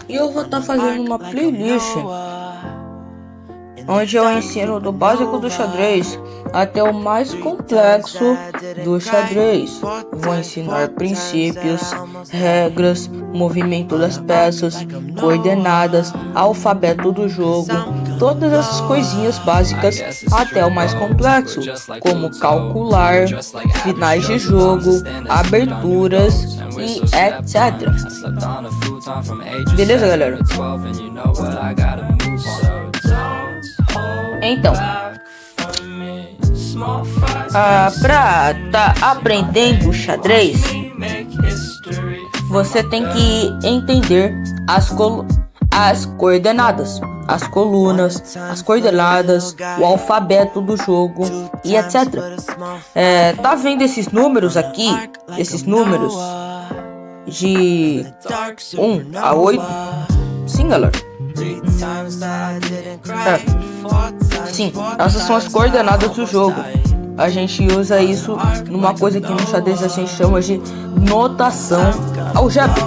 E eu vou estar fazendo uma playlist onde eu ensino do básico do xadrez até o mais complexo do xadrez. Vou ensinar princípios, regras, movimento das peças, coordenadas, alfabeto do jogo, todas essas coisinhas básicas até o mais complexo, como calcular, finais de jogo, aberturas e etc. Beleza, galera? Então, pra tá aprendendo xadrez, você tem que entender as coordenadas, as colunas, as coordenadas, o alfabeto do jogo e etc. Tá vendo esses números aqui? Esses números de 1 a 8? Sim, galera. Sim, essas são as coordenadas do jogo. A gente usa isso numa coisa que no xadrez a gente chama de notação algébrica.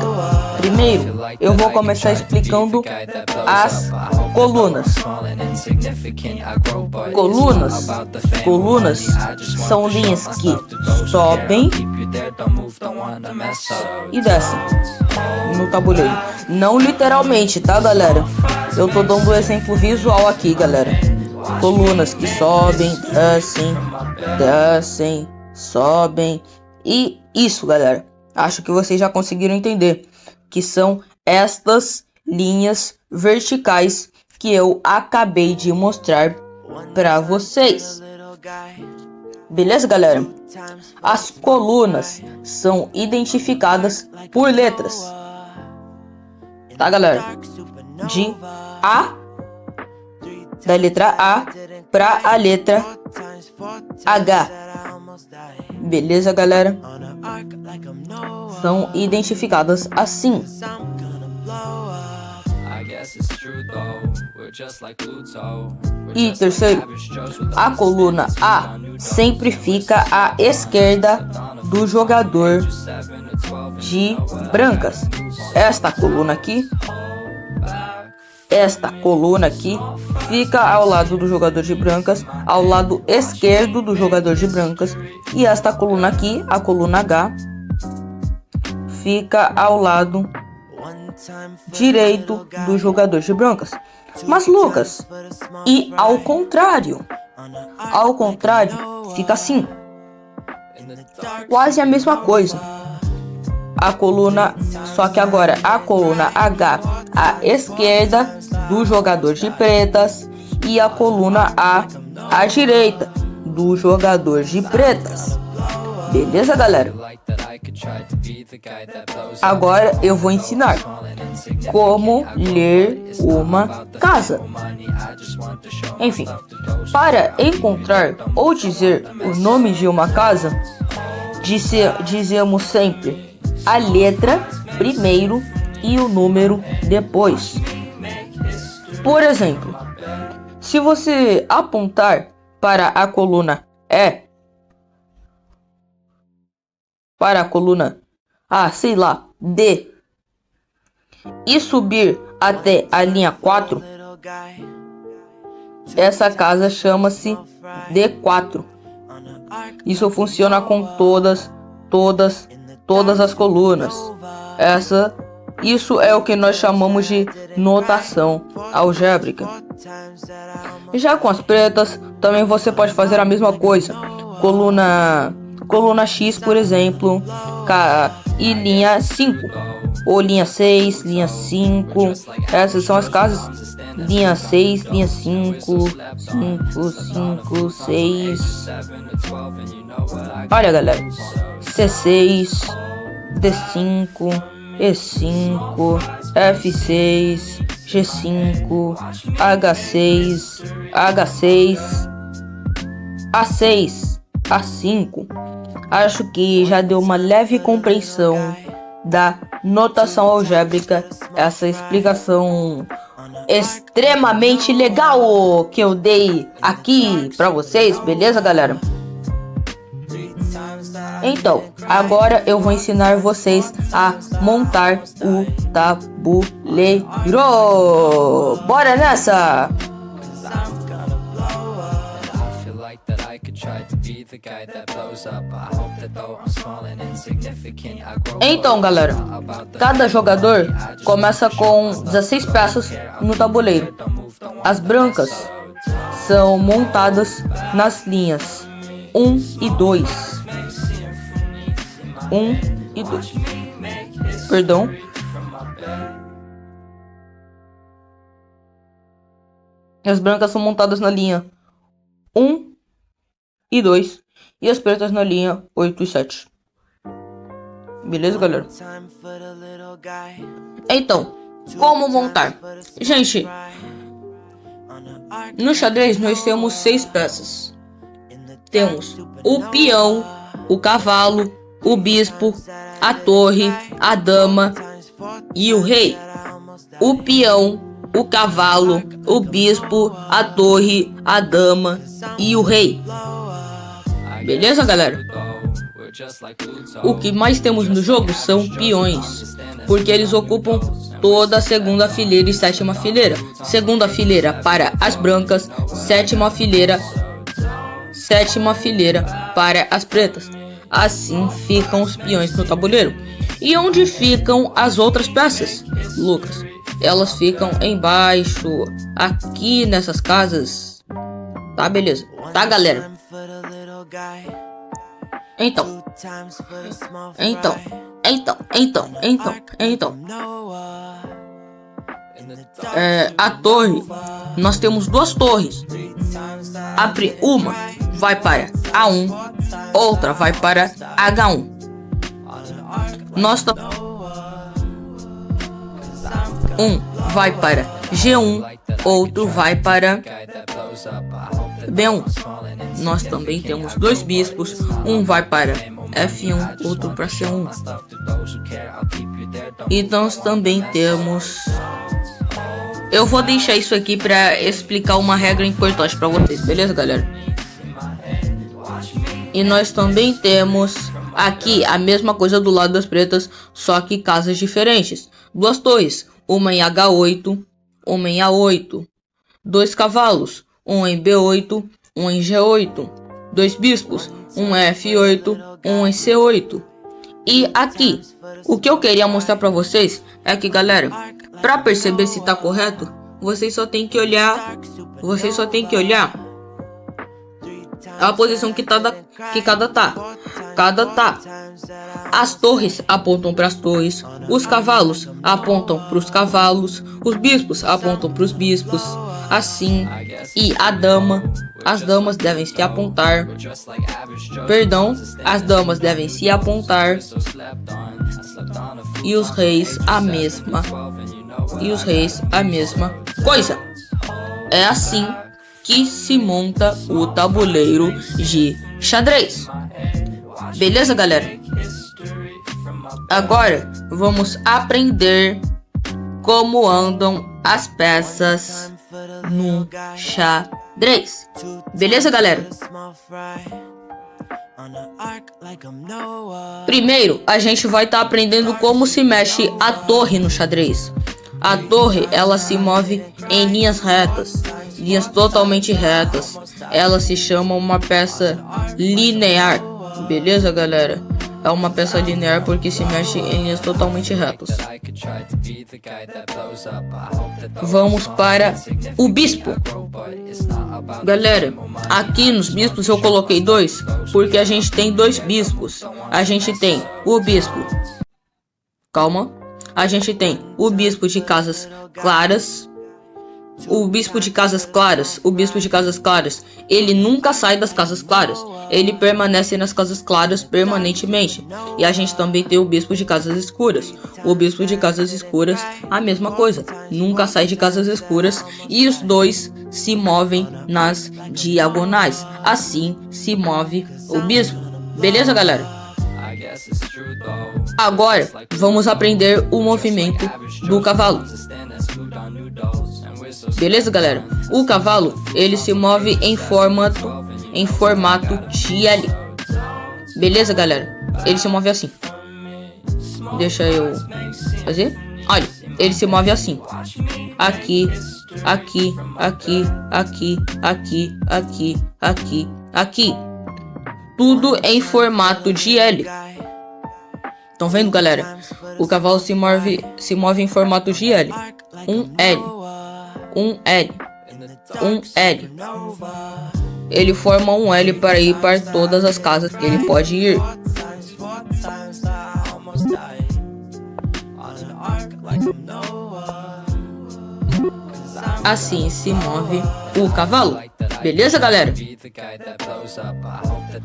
Primeiro, eu vou começar explicando as colunas. Colunas são linhas que sobem e descem no tabuleiro. Não literalmente, tá, galera? Eu tô dando um exemplo visual aqui, galera. Colunas que sobem, descem, sobem. E isso, galera. Acho que vocês já conseguiram entender. Que são estas linhas verticais que eu acabei de mostrar para vocês. Beleza, galera? As colunas são identificadas por letras. Tá, galera? De A, da letra A para a letra H. Beleza, galera? São identificadas assim. E terceiro, a coluna A sempre fica à esquerda do jogador de brancas. Esta coluna aqui fica ao lado do jogador de brancas, ao lado esquerdo do jogador de brancas, e esta coluna aqui, a coluna H, fica ao lado direito do jogador de brancas. Mas Lucas, e ao contrário? Ao contrário, fica assim. Quase a mesma coisa. A coluna, só que agora a coluna H à esquerda do jogador de pretas e a coluna A à direita do jogador de pretas. Beleza, galera? Agora eu vou ensinar como ler uma casa. Enfim, para encontrar ou dizer o nome de uma casa, dizemos sempre a letra primeiro e o número depois. Por exemplo, se você apontar para a coluna E, para a coluna sei lá, D, e subir até a linha 4, essa casa chama-se D4. Isso funciona com todas as colunas. Isso é o que nós chamamos de notação algébrica. Já com as pretas, também você pode fazer a mesma coisa. Coluna X, por exemplo, e linha 5, ou linha 6, linha 5. Essas são as casas. Linha 6, linha 5, 5, 6. Olha, galera, C6, D5, E5, F6, G5, H6, A6, A5. Acho que já deu uma leve compreensão da notação algébrica, essa explicação extremamente legal que eu dei aqui pra vocês, beleza, galera? Então, agora eu vou ensinar vocês a montar o tabuleiro. Bora nessa! Então, galera, cada jogador começa com 16 peças no tabuleiro. As brancas são montadas nas linhas 1 e 2. 1 e 2. Perdão. As brancas são montadas na linha 1 e 2. E as pretas na linha 8 e 7. Beleza, galera? Então, como montar? Gente, no xadrez nós temos 6 peças. Temos o peão, o cavalo, o bispo, a torre, a dama e o rei. O peão, o cavalo, o bispo, a torre, a dama e o rei. Beleza, galera? O que mais temos no jogo são peões, porque eles ocupam toda a segunda fileira e sétima fileira. Segunda fileira para as brancas, sétima fileira para as pretas. Assim ficam os peões no tabuleiro. E onde ficam as outras peças, Lucas? Elas ficam embaixo, aqui nessas casas. Tá, beleza? Tá, galera? Então, a torre, nós temos duas torres. Uma vai para A1, outra vai para H1. Um vai para G1, outro vai para B1. Nós também temos dois bispos, um vai para F1, outro para C1. E nós também temos... Eu vou deixar isso aqui para explicar uma regra importante para vocês, beleza, galera? E nós também temos aqui a mesma coisa do lado das pretas, só que casas diferentes. Duas torres, uma em H8, uma em A8. Dois cavalos, um em B8, um em G8. Dois bispos, um em F8, um em C8. E aqui, o que eu queria mostrar para vocês é que, galera, para perceber se tá correto, vocês só tem que olhar a posição que cada tá. As torres apontam para as torres, os cavalos apontam para os cavalos, os bispos apontam para os bispos, assim. E as damas devem se apontar. As damas devem se apontar. E os reis a mesma coisa. É assim que se monta o tabuleiro de xadrez. Beleza, galera? Agora vamos aprender como andam as peças no xadrez. Beleza, galera? Primeiro, a gente vai estar aprendendo como se mexe a torre no xadrez. A torre, ela se move em linhas retas, linhas totalmente retas. Ela se chama uma peça linear. Beleza, galera? É uma peça linear porque se mexe em linhas totalmente retas. Vamos para o bispo. Galera, aqui nos bispos eu coloquei dois, porque a gente tem dois bispos. A gente tem o bispo... Calma. A gente tem o bispo de casas claras. O bispo de casas claras, ele nunca sai das casas claras. Ele permanece nas casas claras permanentemente. E a gente também tem o bispo de casas escuras. O bispo de casas escuras, a mesma coisa. Nunca sai de casas escuras. E os dois se movem nas diagonais. Assim se move o bispo. Beleza, galera? Agora, vamos aprender o movimento do cavalo. Beleza, galera? O cavalo, ele se move em formato de L. Beleza, galera? Ele se move assim. Deixa eu fazer. Olha, ele se move assim. Aqui, aqui, aqui, aqui, aqui, aqui, aqui, aqui. Tudo em formato de L. Estão vendo, galera? O cavalo se move em formato de L. Um L. Um L. Um L. Ele forma um L para ir para todas as casas que ele pode ir. Assim se move o cavalo. Beleza, galera?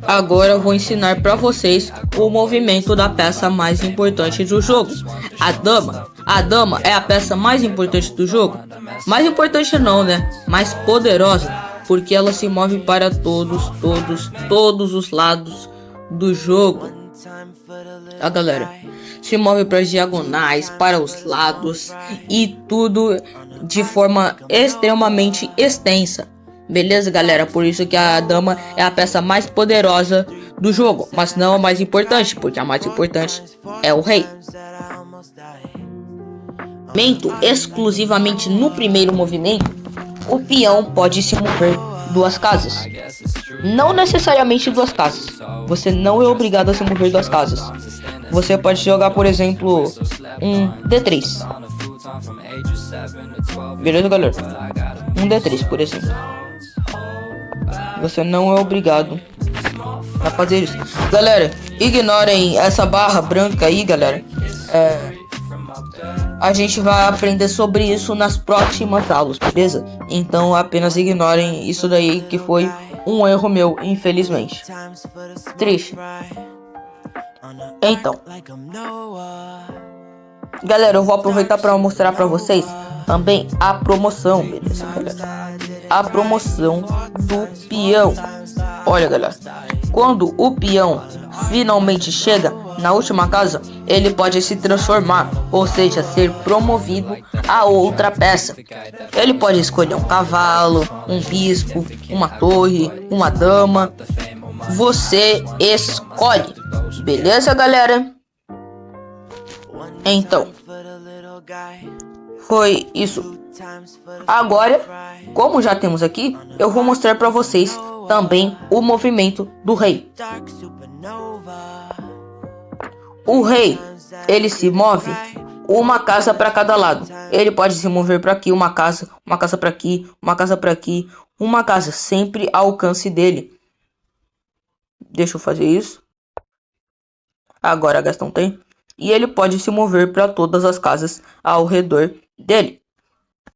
Agora eu vou ensinar para vocês o movimento da peça mais importante do jogo. A dama. A dama é a peça mais importante do jogo. Mais importante não, né? Mais poderosa. Porque ela se move para todos os lados do jogo. A galera se move para as diagonais, para os lados e tudo de forma extremamente extensa. Beleza, galera? Por isso que a dama é a peça mais poderosa do jogo, mas não a mais importante, porque a mais importante é o rei. Exclusivamente no primeiro movimento, o peão pode se mover 2 casas. Não necessariamente 2 casas. Você não é obrigado a se mover 2 casas. Você pode jogar, por exemplo, um D3. Beleza, galera? Um D3, por exemplo. Você não é obrigado a fazer isso. Galera, ignorem essa barra branca aí, galera. A gente vai aprender sobre isso nas próximas aulas, beleza? Então apenas ignorem isso daí, que foi um erro meu, infelizmente. Triste. Então, galera, eu vou aproveitar para mostrar para vocês também a promoção, beleza, galera? A promoção do peão. Olha, galera, quando o peão finalmente chega na última casa, ele pode se transformar, ou seja, ser promovido a outra peça. Ele pode escolher um cavalo, um bispo, uma torre, uma dama. Você escolhe. Beleza, galera? Então, foi isso. Agora, como já temos aqui, eu vou mostrar para vocês também o movimento do rei. O rei, ele se move uma casa para cada lado. Ele pode se mover para aqui, uma casa para aqui, uma casa para aqui, uma casa sempre ao alcance dele. Deixa eu fazer isso. Agora Gastão tem. E ele pode se mover para todas as casas ao redor dele.